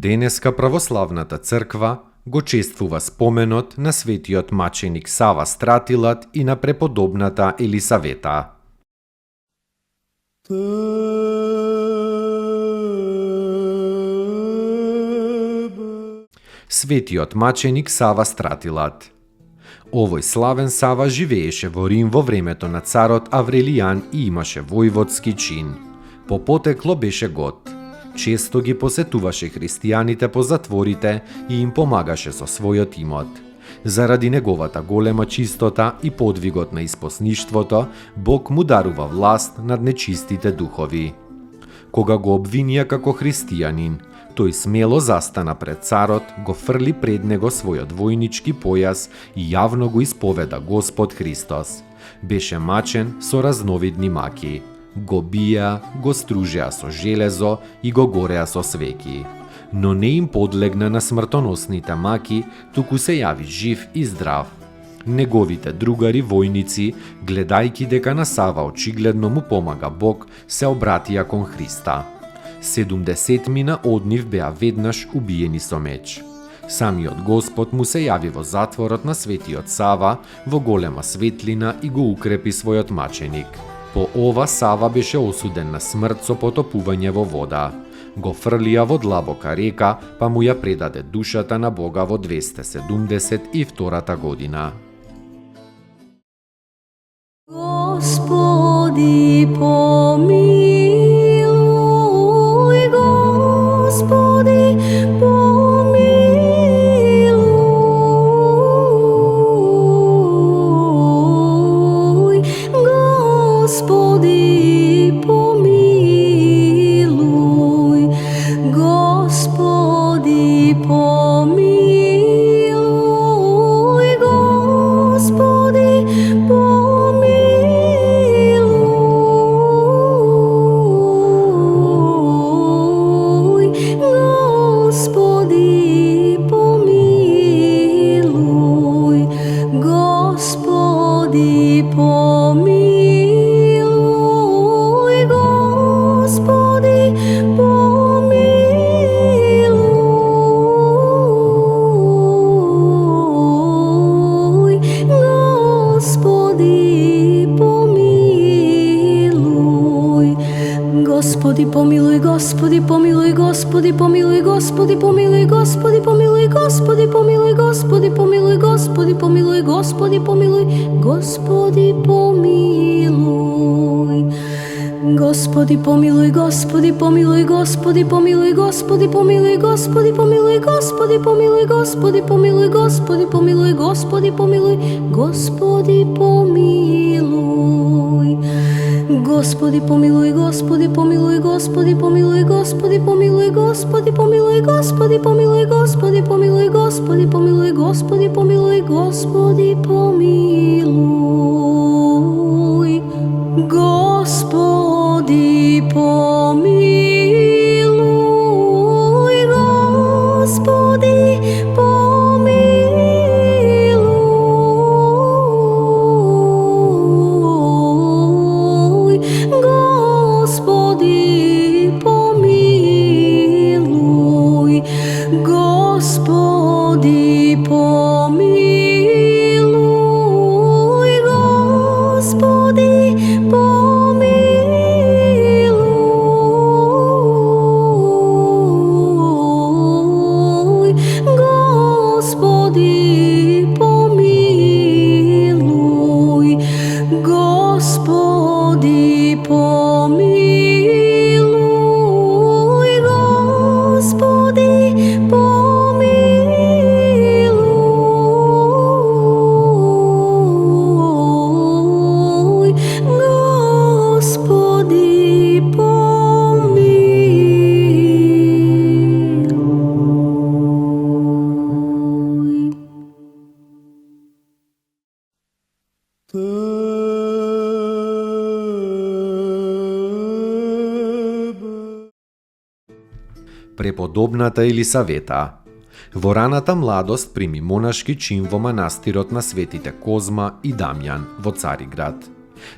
Денеска православната црква го чествува споменот на светиот маченик Сава Стратилат и на преподобната Елисавета. Светиот маченик Сава Стратилат. Овој славен Сава живееше во Рим во времето на царот Аврелијан и имаше војводски чин. По потекло беше год. Често ги посетуваше христијаните по затворите и им помагаше со својот имот. Заради неговата голема чистота и подвигот на испосништвото, Бог му дарува власт над нечистите духови. Кога го обвинија како христијанин, тој смело застана пред царот, го фрли пред него својот војнички појас и јавно го исповеда Господ Христос. Беше мачен со разновидни маки. Го биеа, го стружеа со железо и го гореа со свеки. Но не им подлегна на смртоносните маки, туку се јави жив и здрав. Неговите другари војници, гледајки дека на Сава очигледно му помага Бог, се обратија кон Христа. 70 од нив беа веднаш убиени со меч. Самиот Господ му се јави во затворот на светиот Сава во голема светлина и го укрепи својот маченик. По ова Сава беше осуден на смрт со потопување во вода. Го фрлија во длабока река, па му ја предаде душата на Бога во 272 година. Господи, помилуј, Господи, помилуј, Господи, помилуј, Господи, помилуј, Господи, Господи, помилуј, Господи, помилуј, Господи, помилуј, Господи, помилуј, Господи, помилуј, Господи, помилуј, Господи, помилуј, Господи, помилуј, Господи, помилуј, Господи, помилуј. Господи, помилуј, Господи, помилуј, Господи, помилуј, Господи, помилуј, Господи, помилуј, Господи, помилуј, Господи, помилуј, Господи, помилуј, Господи, помилуј, Господи, помилуј. Господи, помилуј, Господи, помилуј, Господи, помилуј, Господи, помилуј, Господи, помилуј, Господи, помилуј, Господи, помилуј, Господи, помилуј, Господи, помилуј, Господи, помилуј. Господи, помилуј, Господи, Преподобната Елисавета. Во раната младост прими монашки чин во манастирот на светите Козма и Дамјан во Цариград.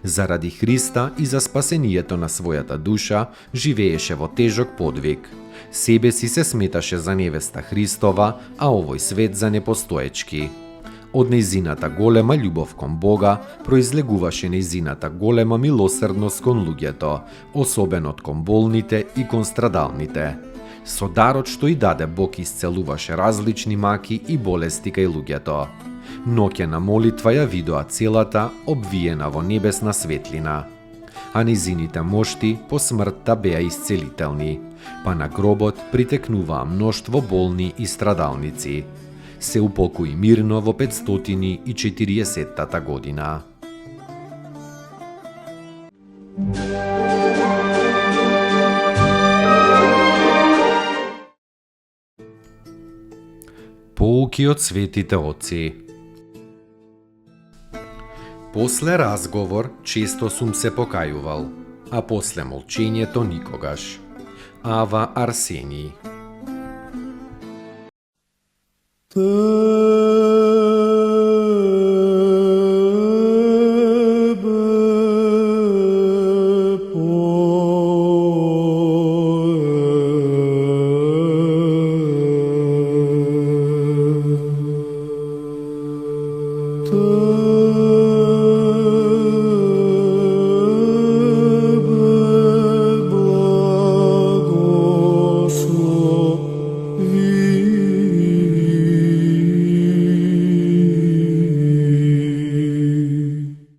Заради Христа и за спасението на својата душа, живееше во тежок подвиг. Себе си се сметаше за невеста Христова, а овој свет за непостоечки. Од нејзината голема љубов кон Бога произлегуваше нејзината голема милосрдност кон луѓето, особено кон болните и кон страдалните. Со дарот што и даде Бог исцелуваше различни маки и болести кај луѓето. Ноќена молитва ја видоа целата, обвиена во небесна светлина. А нејзините мошти по смртта беа исцелителни, па на гробот притекнуваа мноштво болни и страдалници. Се упокои мирно во 540 година. Поуки од светите отци. После разговор често сум се покајувал, а после молчењето никогаш. Ава Арсении. Благослови